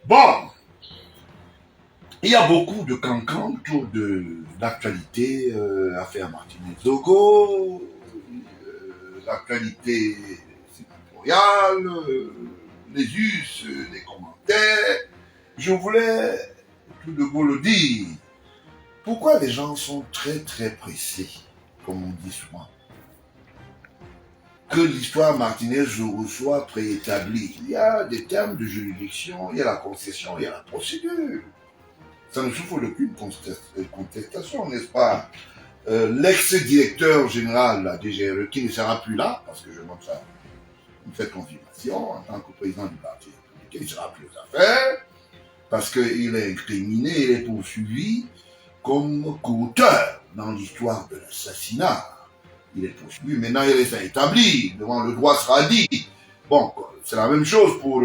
Bon, il y a beaucoup de cancans autour de l'actualité, affaire Martinez-Zogo, l'actualité sénatoriale, les us, les commentaires. Je voulais tout de vous le dire. Pourquoi les gens sont très très pressés, comme on dit souvent, que l'histoire Martinez soit préétablie? Il y a des termes de juridiction, il y a la concession, il y a la procédure. Ça ne souffre d'aucune contestation, n'est-ce pas? L'ex-directeur général de la DGRE, qui ne sera plus là, parce que je note ça, une fait confirmation, en tant que président du parti républicain, il ne sera plus aux affaires, parce qu'il est incriminé, il est poursuivi comme co-auteur dans l'histoire de l'assassinat. Il est poursuivi, maintenant il est établi, devant le droit sera dit. Bon, c'est la même chose pour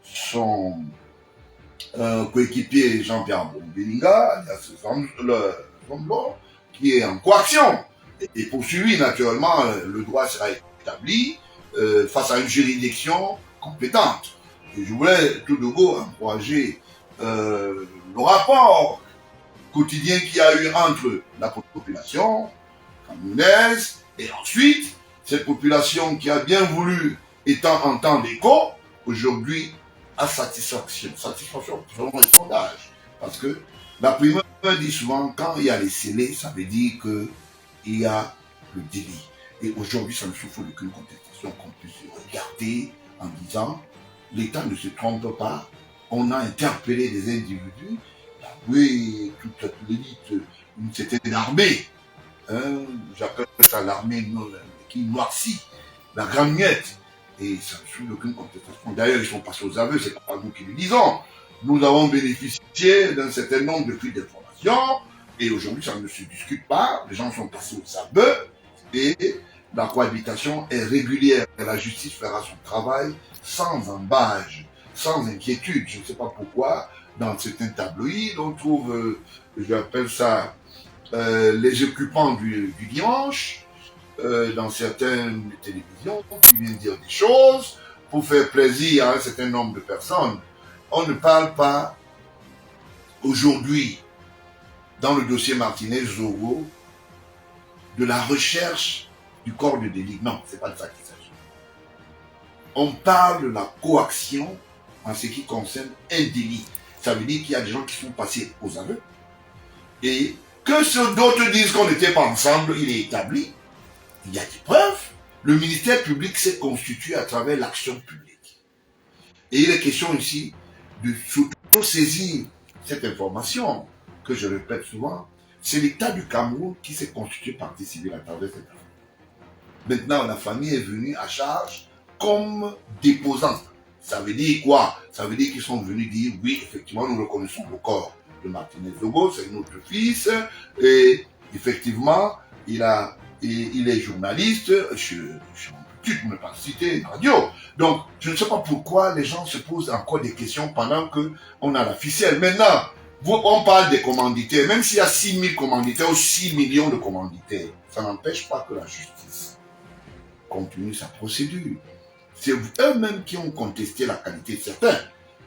son coéquipier Jean-Pierre Bélinga, le Zombo, qui est en coaction. Et poursuivi, naturellement, le droit sera établi face à une juridiction compétente. Et je voulais tout de go encourager le rapport quotidien qu'il y a eu entre la population camerounaise et ensuite cette population qui a bien voulu étant en temps d'écho, aujourd'hui à satisfaction selon les sondages. Parce que la primeur dit souvent, quand il y a les scellés, ça veut dire qu'il y a le délit. Et aujourd'hui, ça ne souffre d'aucune contestation qu'on puisse regarder en disant, l'État ne se trompe pas, on a interpellé des individus, oui, toute l'élite, une certaine armée, hein, j'appelle ça l'armée qui noircit, la grande miette. Et ça ne souffre d'aucune contestation. D'ailleurs, ils sont passés aux aveux, c'est pas nous qui le disons. Nous avons bénéficié d'un certain nombre de flux d'informations, et aujourd'hui, ça ne se discute pas. Les gens sont passés aux aveux, et la cohabitation est régulière. Et la justice fera son travail sans embâge, sans inquiétude. Je ne sais pas pourquoi, dans certains tabloïds, on trouve, j'appelle ça, les occupants du dimanche, dans certaines télévisions, qui viennent dire des choses pour faire plaisir à un certain nombre de personnes. On ne parle pas aujourd'hui, dans le dossier Martinez-Zogo, de la recherche du corps de délit. Non, c'est pas de ça qu'il s'agit. On parle de la coaction en ce qui concerne un délit. Ça veut dire qu'il y a des gens qui sont passés aux aveux et que ceux d'autres disent qu'on n'était pas ensemble, il est établi. Il y a des preuves. Le ministère public s'est constitué à travers l'action publique. Et il est question ici de saisir cette information que je répète souvent. C'est l'État du Cameroun qui s'est constitué partie civile à travers cette affaire. Maintenant, la famille est venue à charge comme déposante. Ça veut dire quoi? Ça veut dire qu'ils sont venus dire oui, effectivement, nous reconnaissons le corps de Martinez-Zogo, c'est notre fils, et effectivement, il est journaliste, je ne peux pas citer une radio. Donc, je ne sais pas pourquoi les gens se posent encore des questions pendant qu'on a la ficelle. Maintenant, on parle des commanditaires, même s'il y a 6 000 commanditaires ou 6 millions de commanditaires, ça n'empêche pas que la justice continue sa procédure. C'est eux-mêmes qui ont contesté la qualité de certains.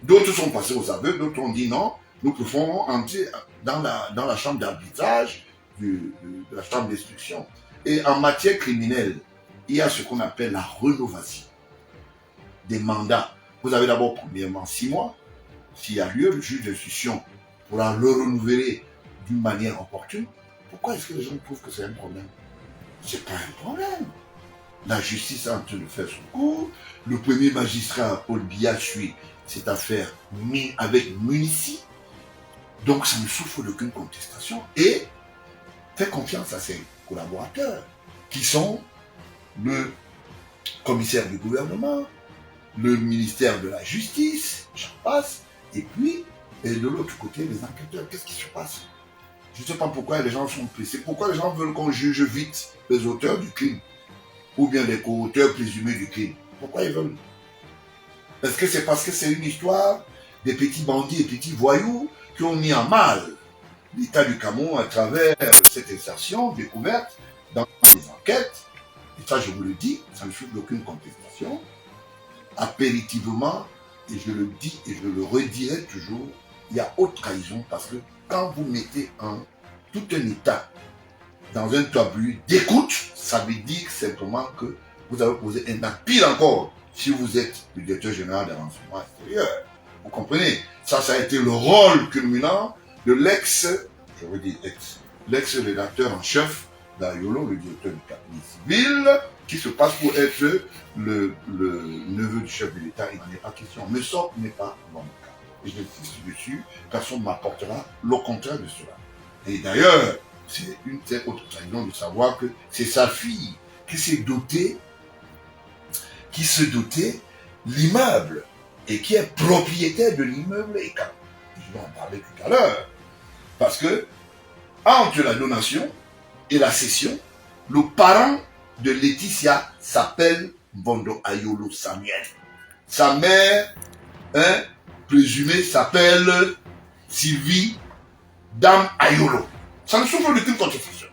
D'autres sont passés aux aveux, d'autres ont dit non, nous pouvons entrer dans la chambre d'arbitrage de la chambre d'instruction. Et en matière criminelle, il y a ce qu'on appelle la rénovation des mandats. Vous avez d'abord premièrement 6 mois. S'il y a lieu, le juge d'instruction pourra le renouveler d'une manière opportune. Pourquoi est-ce que les gens trouvent que c'est un problème? C'est pas un problème. La justice est en train de faire son cours. Le premier magistrat, Paul Biya, suit cette affaire avec munici. Donc ça ne souffre d'aucune contestation. Et fait confiance à ses collaborateurs, qui sont le commissaire du gouvernement, le ministère de la Justice, j'en passe, et puis, et de l'autre côté, les enquêteurs. Qu'est-ce qui se passe? Je ne sais pas pourquoi les gens sont pressés. Pourquoi les gens veulent qu'on juge vite les auteurs du crime, ou bien les co-auteurs présumés du crime? Pourquoi ils veulent? Est-ce que c'est parce que c'est une histoire des petits bandits et petits voyous qui ont mis en mal l'État du Cameroun à travers cette insertion découverte dans les enquêtes? Et ça, je vous le dis, ça ne souffre d'aucune contestation. Apéritivement, et je le dis et je le redirai toujours, il y a haute trahison parce que quand vous mettez tout un État dans un tableau d'écoute, ça veut dire simplement que vous avez posé un acte. Pire encore, si vous êtes le directeur général des renseignements extérieurs. Vous comprenez? Ça a été le rôle culminant de l'ex-rédacteur en chef d'Ayolo, le directeur du cabinet civil, qui se passe pour être le neveu du chef de l'État. Il n'en est pas question. Mais ça n'est pas mon cas. Et je suis dessus, personne ne m'apportera le contraire de cela. Et d'ailleurs, c'est une telle autre trahison de savoir que c'est sa fille qui se dotait l'immeuble et qui est propriétaire de l'immeuble et quand je vais en parler tout à l'heure. Parce que entre la donation et la cession, le parent de Laetitia s'appelle Bondo Ayolo Samuel. Sa mère, présumée, s'appelle Sylvie Dame Ayolo. Ça ne souffre d'aucune contestation.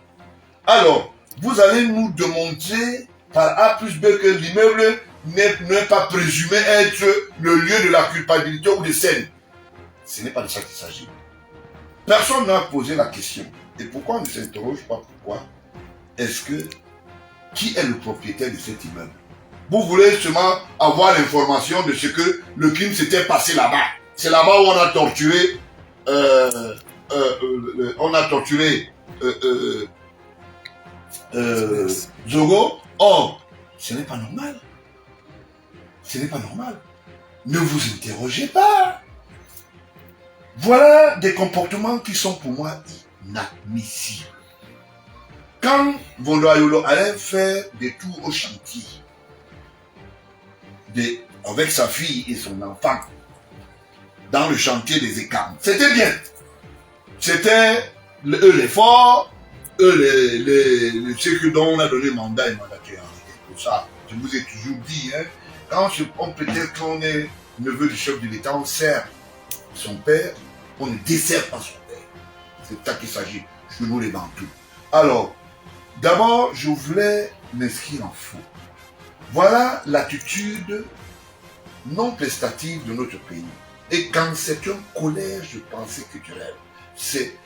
Alors, vous allez nous démontrer par A plus B que l'immeuble n'est pas présumé être le lieu de la culpabilité ou de scène. Ce n'est pas de ça qu'il s'agit. Personne n'a posé la question. Et pourquoi on ne s'interroge pas pourquoi qui est le propriétaire de cet immeuble? Vous voulez seulement avoir l'information de ce que le crime s'était passé là-bas. C'est là-bas où on a torturé Zogo. Or, ce n'est pas normal. Ce n'est pas normal. Ne vous interrogez pas. Voilà des comportements qui sont pour moi inadmissibles. Quand Bondo Ayolo allait faire des tours au chantier, avec sa fille et son enfant, dans le chantier des écarts, c'était bien. C'était eux les forts, ceux dont on a donné mandat et mandataire. Pour ça, je vous ai toujours dit, quand on peut dire qu'on est neveu du chef de l'État, on sert son père, on ne dessert pas son père. C'est de ça qu'il s'agit, chez nous les Bantous. Alors, d'abord, je voulais m'inscrire en faux. Voilà l'attitude non prestative de notre pays. Et quand c'est une colère de pensée culturelle, c'est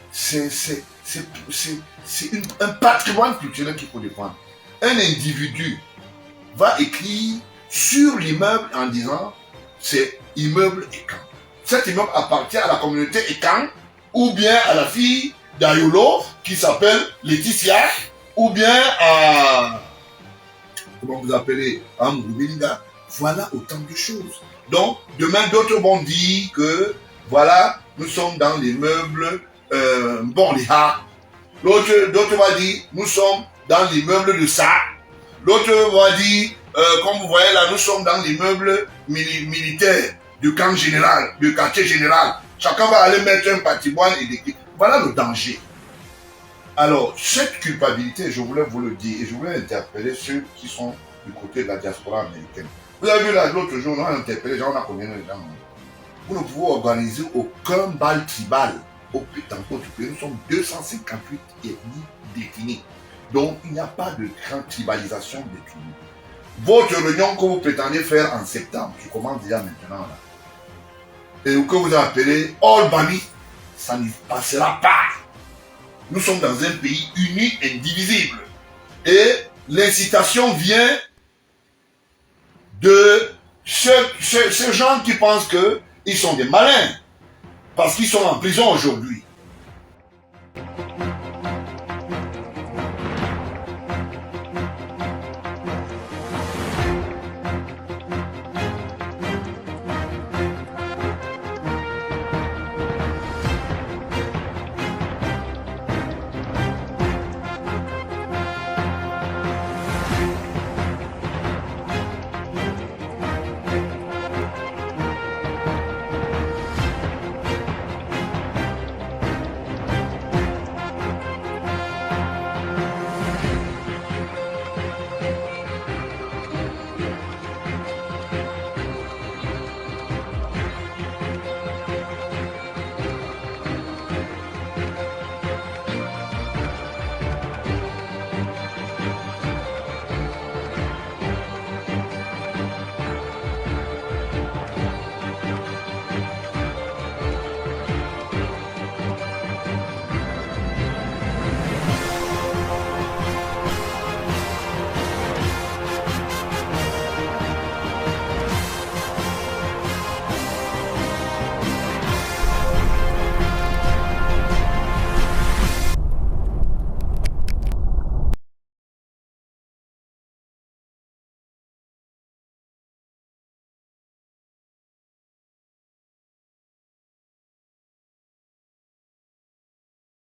un patrimoine culturel qu'il faut défendre. Un individu va écrire sur l'immeuble en disant c'est immeuble Ekan. Cet immeuble appartient à la communauté Ekan ou bien à la fille d'Ayolo qui s'appelle Laetitia ou bien à comment vous appelez Amouroubilinga. Voilà autant de choses. Donc demain d'autres vont dire que voilà nous sommes dans l'immeuble Bonliha. D'autres vont dire nous sommes dans l'immeuble de ça. L'autre va dire, comme vous voyez là, nous sommes dans l'immeuble militaire du camp général, du quartier général. Chacun va aller mettre un patrimoine et des... Voilà le danger. Alors, cette culpabilité, je voulais vous le dire, et je voulais interpeller ceux qui sont du côté de la diaspora américaine. Vous avez vu là, l'autre jour, on a interpellé les gens, on a combien de gens? Vous ne pouvez organiser aucun bal tribal dans votre pays. Nous sommes 258 ethnies définies. Donc, il n'y a pas de grande tribalisation de tout. Votre réunion que vous prétendez faire en septembre, qui commence déjà maintenant, là, et que vous appelez All Bami, ça ne passera pas. Nous sommes dans un pays uni, indivisible. Et l'incitation vient de ces gens qui pensent qu'ils sont des malins, parce qu'ils sont en prison aujourd'hui.